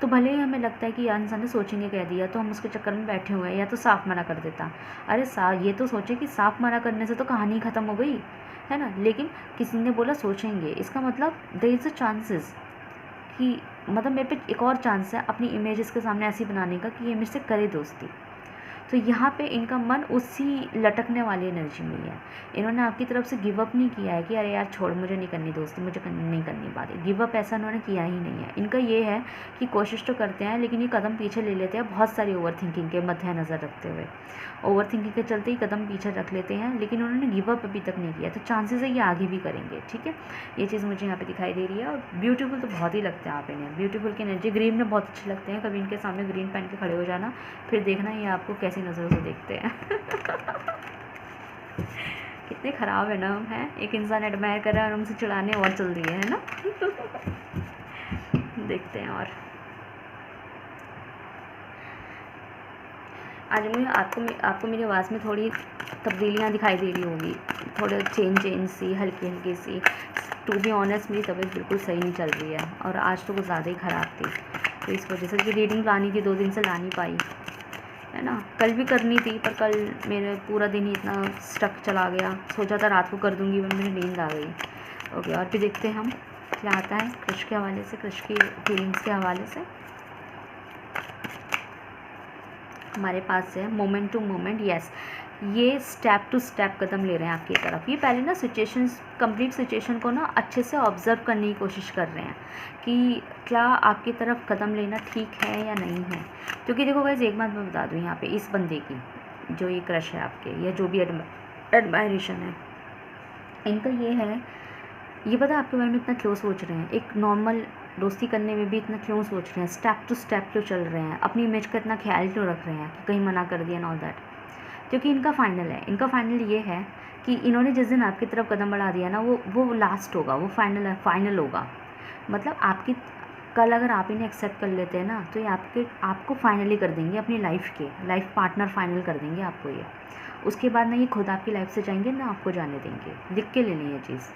तो भले ही हमें लगता है कि यार इंसान ने सोचेंगे कह दिया तो हम उसके चक्कर में बैठे हुए हैं, या तो साफ मना कर देता, अरे ये तो सोचे कि साफ मना करने से तो कहानी ख़त्म हो गई, है ना, लेकिन किसी ने बोला सोचेंगे, इसका मतलब देयर इज़ अ चांसेस कि मतलब मेरे पे एक और चांस है अपनी इमेज इसके सामने ऐसी बनाने का कि ये मेरे से करे दोस्ती। तो यहाँ पे इनका मन उसी लटकने वाली एनर्जी में ही है। इन्होंने आपकी तरफ से गिव अप नहीं किया है कि अरे यार छोड़, मुझे नहीं करनी दोस्ती, मुझे नहीं करनी बात। गिव अप ऐसा इन्होंने किया ही नहीं है। इनका ये है कि कोशिश तो करते हैं लेकिन ये कदम पीछे ले लेते हैं, बहुत सारी ओवर थिंकिंग के मद्देनज़र रखते हुए। ओवर थिंकिंग के चलते ही कदम पीछे रख लेते हैं, लेकिन उन्होंने गिव अप अभी तक नहीं किया। तो चांसेस है ये आगे भी करेंगे। ठीक है, ये चीज़ मुझे यहाँ पे दिखाई दे रही है। और ब्यूटीफुल तो बहुत ही लगते हैं आप इन्हें, ब्यूटीफुल की एनर्जी ग्रीन में बहुत अच्छे लगते हैं। कभी इनके सामने ग्रीन पहन के खड़े हो जाना, फिर देखना ये आपको कैसी नज़रों से देखते हैं। कितने ख़राब है ना हम, हैं। एक इंसान एडमायर कर रहा है और हमसे चिढ़ाने और चल दिए है ना। देखते हैं। और आज मुझे आपको मेरी आवाज़ में थोड़ी तब्दीलियाँ दिखाई दे रही होगी, थोड़े चेंज सी, हल्की हल्की सी। टू बी ऑनेस्ट मेरी तबीयत बिल्कुल सही नहीं चल रही है और आज तो कुछ ज़्यादा ही ख़राब थी। तो इस वजह से कि रीडिंग लानी थी, 2 दिन से ला नहीं पाई, है ना। कल भी करनी थी पर कल मेरे पूरा दिन ही इतना स्टक चला गया। सोचा था रात को कर दूँगी पर मुझे नींद आ गई। ओके, और भी देखते हैं हम क्या आता है कृष के हवाले से, कृष की फीलिंग्स के हवाले से। हमारे पास है मोमेंट टू मोमेंट। यस, ये स्टेप टू स्टेप कदम ले रहे हैं आपकी तरफ। ये पहले ना कंप्लीट सिचुएशन को ना अच्छे से ऑब्जर्व करने की कोशिश कर रहे हैं कि क्या आपकी तरफ कदम लेना ठीक है या नहीं है। क्योंकि देखो गाइस, एक बात मैं बता दूँ यहाँ पे, इस बंदे की जो ये क्रश है आपके, या जो भी एडमायरेशन है, इनका ये है, ये पता है आपके बारे में इतना क्यों सोच रहे हैं। एक नॉर्मल दोस्ती करने में भी इतना क्यों सोच रहे हैं, स्टेप टू स्टेप क्यों चल रहे हैं, अपनी इमेज का इतना ख्याल क्यों रख रहे हैं कि कहीं मना कर दिया, ऑल दैट। क्योंकि इनका फाइनल है। इनका फाइनल ये है कि इन्होंने जिस दिन आपकी तरफ कदम बढ़ा दिया ना, वो लास्ट होगा, वो फाइनल होगा। मतलब आपकी कल अगर आप इन्हें एक्सेप्ट कर लेते हैं ना, तो ये आपको फाइनली कर देंगे, अपनी लाइफ पार्टनर फाइनल कर देंगे आपको ये। उसके बाद ना ये खुद आपकी लाइफ से जाएंगे ना आपको जाने देंगे। लिख के ले लें ये चीज़,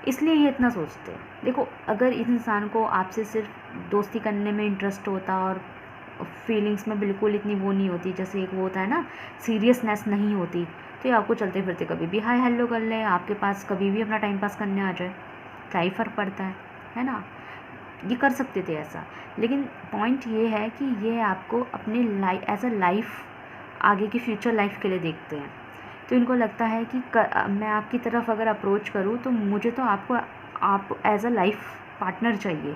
इसलिए ये इतना सोचते हैं। देखो, अगर इस इंसान को आपसे सिर्फ दोस्ती करने में इंटरेस्ट होता और फीलिंग्स में बिल्कुल इतनी वो नहीं होती, जैसे एक वो होता है ना, सीरियसनेस नहीं होती, तो ये आपको चलते फिरते कभी भी हाय हेलो कर ले, आपके पास कभी भी अपना टाइम पास करने आ जाए, क्या ही फ़र्क पड़ता है ना। ये कर सकते थे ऐसा। लेकिन पॉइंट ये है कि ये आपको अपने एज अ लाइफ, आगे की फ्यूचर लाइफ के लिए देखते हैं। तो इनको लगता है कि मैं आपकी तरफ अगर अप्रोच करूँ तो मुझे तो आप एज अ लाइफ पार्टनर चाहिए,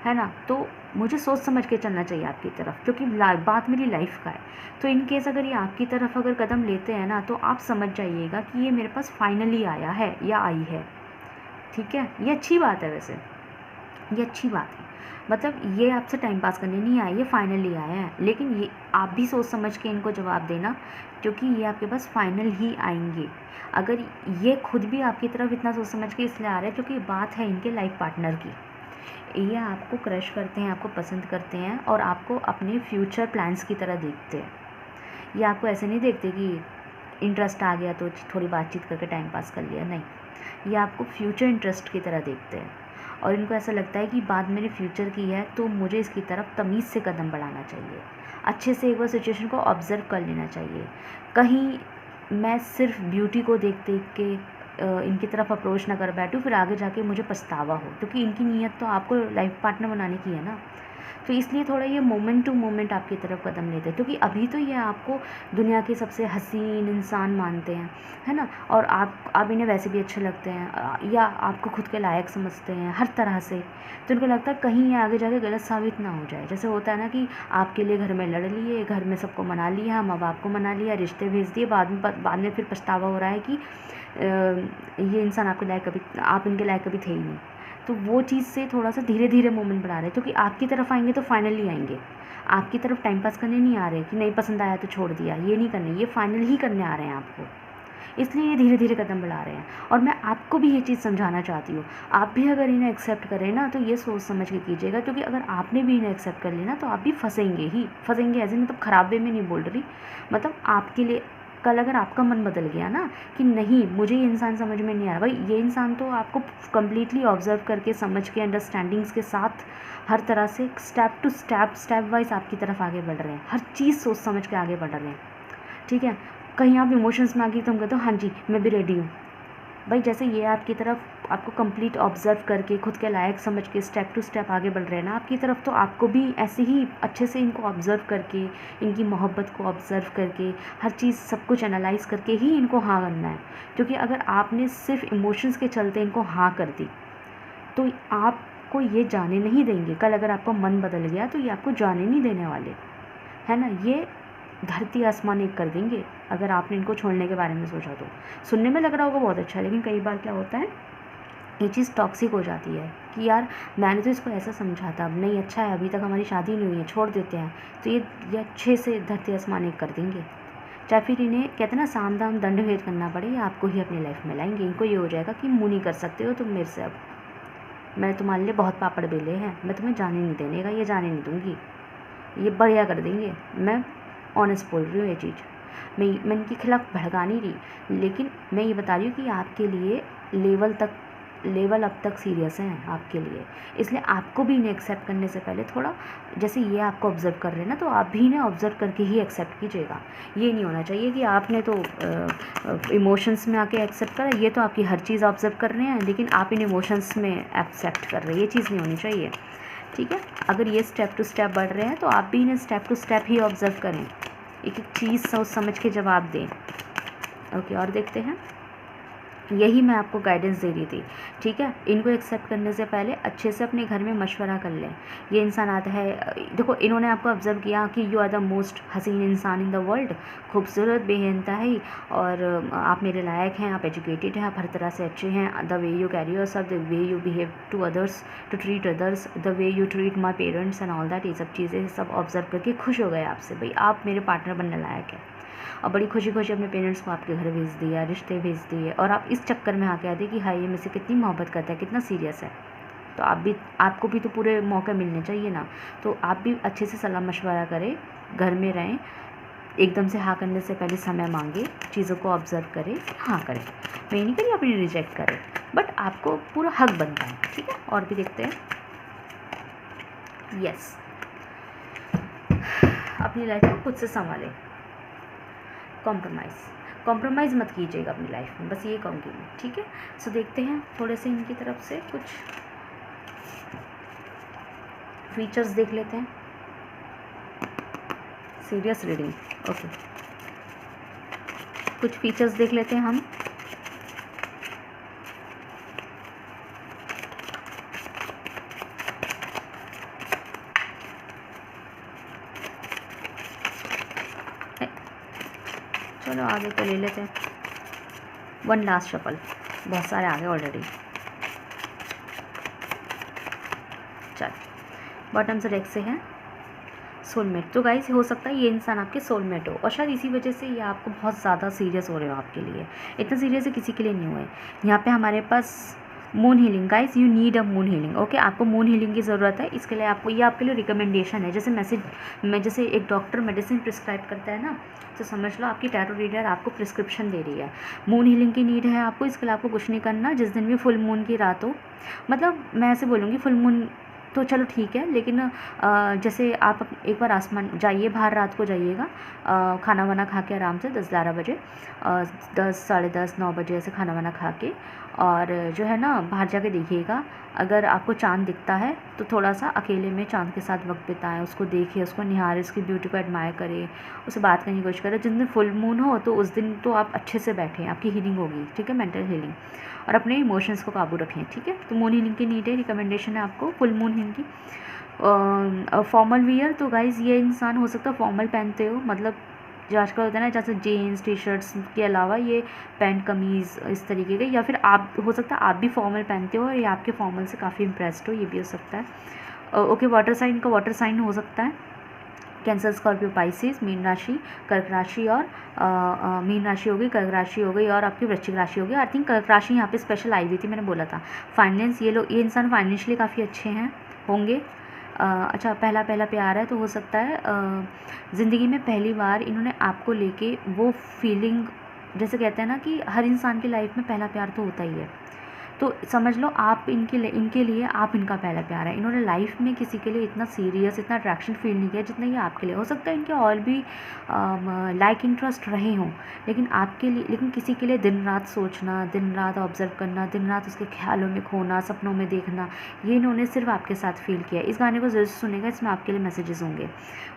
है ना। तो मुझे सोच समझ के चलना चाहिए आपकी तरफ, क्योंकि बात मेरी लाइफ का है। तो इन केस अगर ये आपकी तरफ अगर कदम लेते हैं ना, तो आप समझ जाइएगा कि ये मेरे पास फाइनली आया है या आई है। ठीक है, ये अच्छी बात है, वैसे ये अच्छी बात है। मतलब ये आपसे टाइम पास करने नहीं आए, ये फाइनली आए हैं। लेकिन ये आप भी सोच समझ के इनको जवाब देना, क्योंकि ये आपके पास फाइनल ही आएंगे। अगर ये खुद भी आपकी तरफ इतना सोच समझ के इसलिए आ रहे हैं क्योंकि बात है इनके लाइफ पार्टनर की। ये आपको क्रश करते हैं, आपको पसंद करते हैं और आपको अपने फ्यूचर प्लान्स की तरह देखते हैं। ये आपको ऐसे नहीं देखते कि इंटरेस्ट आ गया तो थोड़ी बातचीत करके टाइम पास कर लिया, नहीं। ये आपको फ्यूचर इंटरेस्ट की तरह देखते हैं और इनको ऐसा लगता है कि बात मेरे फ्यूचर की है, तो मुझे इसकी तरफ तमीज़ से कदम बढ़ाना चाहिए। अच्छे से एक बार सिचुएशन को ऑब्ज़र्व कर लेना चाहिए। कहीं मैं सिर्फ ब्यूटी को देख के इनकी तरफ अप्रोच ना कर बैठूँ, फिर आगे जाके मुझे पछतावा हो, क्योंकि इनकी नीयत तो आपको लाइफ पार्टनर बनाने की है ना। तो इसलिए थोड़ा ये मोमेंट टू मोमेंट आपकी तरफ कदम लेते हैं, क्योंकि अभी तो ये आपको दुनिया के सबसे हसीन इंसान मानते हैं, है ना। और आप इन्हें वैसे भी अच्छे लगते हैं या आपको खुद के लायक समझते हैं हर तरह से। तो इनको लगता है कहीं ये आगे जाके गलत साबित ना हो जाए। जैसे होता है ना कि आपके लिए घर में लड़ लिए, घर में सबको मना लिया, माँ बाप को मना लिया, रिश्ते भेज दिए, बाद में फिर पछतावा हो रहा है कि ये इंसान आपके लायक कभी, आप इनके लायक कभी थे ही नहीं। तो वो चीज़ से थोड़ा सा धीरे धीरे मोमेंट बढ़ा रहे हैं, क्योंकि आपकी तरफ आएंगे तो फाइनली आएंगे। आपकी तरफ टाइम पास करने नहीं आ रहे कि नहीं पसंद आया तो छोड़ दिया, ये नहीं करने, ये फाइनल ही करने आ रहे हैं आपको। इसलिए ये धीरे धीरे कदम बढ़ा रहे हैं। और मैं आपको भी ये चीज़ समझाना चाहती हूँ, आप भी अगर इन्हें एक्सेप्ट करें ना, तो ये सोच समझ के कीजिएगा, क्योंकि अगर आपने भी इन्हें एक्सेप्ट कर लिया ना, तो आप भी फंसेंगे ऐसे, मतलब ख़राब वे में नहीं बोल रही, मतलब आपके लिए कल अगर आपका मन बदल गया ना कि नहीं मुझे ये इंसान समझ में नहीं आ रहा, भाई ये इंसान तो आपको कम्प्लीटली ऑब्जर्व करके, समझ के, अंडरस्टैंडिंग्स के साथ हर तरह से स्टेप टू स्टेप वाइज आपकी तरफ आगे बढ़ रहे हैं, हर चीज़ सोच समझ के आगे बढ़ रहे हैं। ठीक है, कहीं आप इमोशंस में आ गई तो हम कहते हो हाँ जी मैं भी रेडी हूँ, भाई जैसे ये आपकी तरफ आपको कंप्लीट ऑब्जर्व करके खुद के लायक समझ के स्टेप टू स्टेप आगे बढ़ रहे हैं ना आपकी तरफ, तो आपको भी ऐसे ही अच्छे से इनको ऑब्ज़र्व करके, इनकी मोहब्बत को ऑब्ज़र्व करके, हर चीज़ सब कुछ एनालाइज करके ही इनको हाँ करना है। क्योंकि अगर आपने सिर्फ इमोशंस के चलते इनको हाँ कर दी तो आपको ये जाने नहीं देंगे। कल अगर आपका मन बदल गया तो ये आपको जाने नहीं देने वाले, है ना। ये धरती आसमान एक कर देंगे अगर आपने इनको छोड़ने के बारे में सोचा तो। सुनने में लग रहा होगा बहुत अच्छा, लेकिन कई बार क्या होता है ये चीज़ टॉक्सिक हो जाती है कि यार मैंने तो इसको ऐसा समझा था, अब नहीं अच्छा है, अभी तक हमारी शादी नहीं हुई है, छोड़ देते हैं। तो ये अच्छे से धरती आसमान एक कर देंगे। चाहे फिर इन्हें कहते हैं ना साम दाम दंड भेद करना पड़े, या आपको ही अपनी लाइफ में लाएंगे। इनको ये हो जाएगा कि मुँह नहीं कर सकते हो तुम मेरे से, अब मैं तुम्हारे लिए बहुत पापड़ बेले हैं, मैं तुम्हें जाने नहीं देने का, ये जाने नहीं दूँगी। ये बढ़िया कर देंगे। मैं ऑनेस्ट बोल रही हूँ ये चीज़, मैं इनके खिलाफ भड़का नहीं रही, लेकिन मैं ये बता रही हूँ कि आपके लिए लेवल अब तक सीरियस हैं आपके लिए। इसलिए आपको भी इन्हें एक्सेप्ट करने से पहले थोड़ा, जैसे ये आपको ऑब्ज़र्व कर रहे हैं ना, तो आप भी इन्हें ऑब्ज़र्व करके ही एक्सेप्ट कीजिएगा। ये नहीं होना चाहिए कि आपने तो इमोशंस में आके एक्सेप्ट करा, ये तो आपकी हर चीज़ ऑब्ज़र्व कर रहे हैं लेकिन आप इन इमोशंस में एक्सेप्ट कर रहे हैं, ये चीज़ नहीं होनी चाहिए, ठीक है। अगर ये स्टेप टू स्टेप बढ़ रहे हैं तो आप भी इन्हें स्टेप टू स्टेप ही ऑब्ज़र्व करें, एक एक चीज़ सोच समझ के जवाब दें। ओके, और देखते हैं। यही मैं आपको गाइडेंस दे रही थी, ठीक है। इनको एक्सेप्ट करने से पहले अच्छे से अपने घर में मशवरा कर लें। ये इंसान आता है, देखो इन्होंने आपको ऑब्ज़र्व किया कि यू आर द मोस्ट हसीन इंसान इन द वर्ल्ड, खूबसूरत बेइंतहाई, और आप मेरे लायक हैं, आप एजुकेटेड हैं, आप हर तरह से अच्छे हैं, the way you carry yourself, the way you behave to others, to treat others, the way you treat my parents and all that. ये सब चीज़ें सब ऑब्ज़र्व करके खुश हो गए आपसे, भाई आप मेरे पार्टनर बनने लायक है। और बड़ी खुशी खुशी अपने पेरेंट्स को आपके घर भेज दिया, रिश्ते भेज दिए, और आप इस चक्कर में आके आते कि हाँ ये मुझसे कितनी मोहब्बत करता है, कितना सीरियस है। तो आपको भी तो पूरे मौके मिलने चाहिए ना। तो आप भी अच्छे से सलाह मशवरा करें, घर में रहें, एकदम से हाँ करने से पहले समय मांगे, चीज़ों को ऑब्ज़र्व करें, हाँ करें। मैं नहीं करी अपनी रिजेक्ट करें, बट आपको पूरा हक बनता है, ठीक है। और भी देखते हैं। यस, अपनी लाइफ को खुद से संभालें, कॉम्प्रोमाइज़ मत कीजिएगा अपनी लाइफ में, बस ये कहूँगी मैं, ठीक है। सो देखते हैं थोड़े से इनकी तरफ से कुछ फीचर्स देख लेते हैं। सीरियस रीडिंग, ओके, कुछ फीचर्स देख लेते हैं हम। चलो आगे तो ले लेते हैं, वन लास्ट शफल, बहुत सारे आगे ऑलरेडी। चल, बॉटम से डेक से है सोलमेट। तो गाइस हो सकता है ये इंसान आपके सोलमेट हो, और शायद इसी वजह से ये आपको बहुत ज़्यादा सीरियस हो रहे हो आपके लिए। इतना सीरियस है किसी के लिए नहीं हुए। यहाँ पे हमारे पास moon healing, guys you need a moon healing, okay. आपको मून हीलिंग की ज़रूरत है। इसके लिए आपको, ये आपके लिए रिकमेंडेशन है, जैसे एक डॉक्टर मेडिसिन प्रिस्क्राइब करता है ना, तो समझ लो आपकी टैरो रीडर आपको प्रिस्क्रिप्शन दे रही है। मून हीलिंग की नीड है आपको, इसके लिए आपको कुछ नहीं करना। जिस दिन भी फुल मून की रात हो, मतलब मैं ऐसे बोलूँगी फुल मून तो चलो ठीक है, लेकिन जैसे आप एक बार आसमान जाइए, बाहर रात को जाइएगा, खाना वाना खा के आराम से 10-11 बजे, 10 साढ़े 10 9 बजे ऐसे खाना वाना खा के, और जो है ना बाहर जाके देखिएगा, अगर आपको चाँद दिखता है तो थोड़ा सा अकेले में चाँद के साथ वक्त बिताएं, उसको देखिए, उसको निहारें, उसकी ब्यूटी को एडमायर करें, उससे बात करने की कोशिश करें। जिस दिन फुल मून हो तो उस दिन तो आप अच्छे से बैठें, आपकी हीलिंग होगी, ठीक है, मेंटल हीलिंग, और अपने इमोशंस को काबू रखें, ठीक है। तो मून हीलिंग की नीड है, रिकमेंडेशन है आपको फुल मून हीलिंग की। फॉर्मल वियर, तो गाइज़ ये इंसान हो सकता है फॉर्मल पहनते हो, मतलब जो आजकल होता है ना, जैसे जीन्स टी शर्ट्स के अलावा ये पैंट कमीज़ इस तरीके के, या फिर आप हो सकता है आप भी फॉर्मल पहनते हो और ये आपके फॉर्मल से काफ़ी इम्प्रेस्ड हो, ये भी हो सकता है। ओके, वाटर साइन का वाटर साइन हो सकता है कैंसर, स्कॉर्पियो, पाइसेस, मीन राशि, कर्क राशि, और मीन राशि हो गई, कर्क राशि हो गई, और आपकी वृश्चिक राशि हो गई। आई थिंक कर्क राशि यहाँ पे स्पेशल आई हुई थी, मैंने बोला था। फाइनेंस, ये लोग, ये इंसान फाइनेंशियली काफ़ी अच्छे हैं होंगे। अच्छा, पहला प्यार है, तो हो सकता है ज़िंदगी में पहली बार इन्होंने आपको लेके वो फीलिंग, जैसे कहते हैं ना कि हर इंसान की लाइफ में पहला प्यार तो होता ही है, तो समझ लो आप इनके लिए आप इनका पहला प्यार है। इन्होंने लाइफ में किसी के लिए इतना सीरियस, इतना अट्रैक्शन फील नहीं किया जितना ये आपके लिए। हो सकता है इनके और भी लाइक इंटरेस्ट रहे हों, लेकिन किसी के लिए दिन रात सोचना, दिन रात ऑब्जर्व करना, दिन रात उसके ख्यालों में खोना, सपनों में देखना, ये इन्होंने सिर्फ आपके साथ फील किया। इस गाने को ज़रूर सुनेगा, इसमें आपके लिए मैसेजेस होंगे।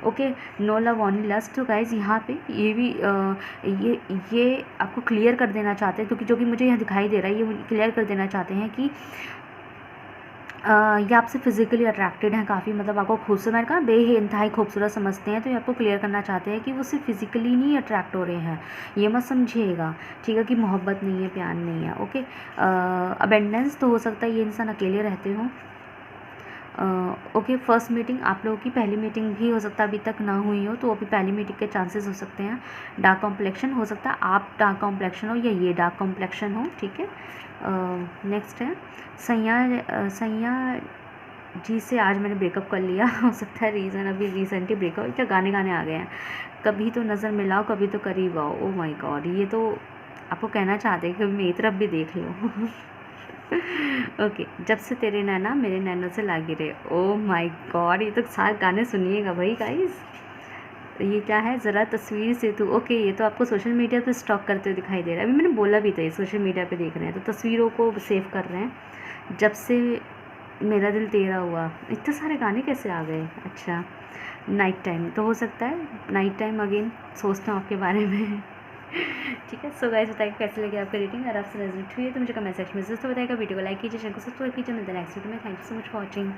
Okay, no love only lust. तो गाइज़ यहाँ पे ये भी ये आपको क्लियर कर देना चाहते हैं, क्योंकि जो कि मुझे यहाँ दिखाई दे रहा है, ये क्लियर कर देना चाहते हैं कि ये आपसे फिज़िकली अट्रैक्टेड हैं काफ़ी, मतलब आपको खूबसूरत, मैंने कहा बेइंतहाई खूबसूरत समझते हैं। तो ये आपको क्लियर करना चाहते हैं कि वो सिर्फ फिज़िकली नहीं अट्रैक्ट हो रहे हैं। ये मत समझिएगा, ठीक है, कि मोहब्बत नहीं है, प्यार नहीं है। ओके, अबेंडेंस तो हो सकता है ये इंसान अकेले रहते हों। ओके, फर्स्ट मीटिंग, आप लोगों की पहली मीटिंग भी हो सकता है अभी तक ना हुई हो, तो अभी पहली मीटिंग के चांसेस हो सकते हैं। डार्क कॉम्प्लेक्शन, हो सकता है आप डार्क कॉम्प्लेक्शन हो या ये डार्क कॉम्प्लेक्शन हो, ठीक है। नेक्स्ट है सैया जी से आज मैंने ब्रेकअप कर लिया। हो सकता है रीज़न अभी रिसेंटली ब्रेकअप, क्या गाने आ गए हैं। कभी तो नज़र मिलाओ, कभी तो करीब आओ। ओ माय गॉड, ये तो आपको कहना चाहते हैं कि मेरी तरफ भी देख लो। ओके, जब से तेरे नैना मेरे नैनों से लागे रहे। ओ माय गॉड, ये तो सारे गाने सुनिएगा भाई गाइस। ये क्या है, ज़रा तस्वीर से तू। ओके, ये तो आपको सोशल मीडिया पे स्टॉक करते हुए दिखाई दे रहा है। अभी मैंने बोला भी था, ये सोशल मीडिया पे देख रहे हैं, तो तस्वीरों को सेव कर रहे हैं। जब से मेरा दिल तेरा हुआ, इतने सारे गाने कैसे आ गए। अच्छा, नाइट टाइम तो हो सकता है, नाइट टाइम अगेन सोचता हूँ आपके बारे में। ठीक है, सो गाइस बताइए कैसे लगे आपका रेटिंग। अगर आपसे रेजोनेट हुई है तो मुझे कमेंट सेक्शन में जरूर बताइएगा। वीडियो को लाइक कीजिए, चैनल को सब्सक्राइब कीजिए। मिलते हैं नेक्स्ट वीडियो में। Thank you so much for watching.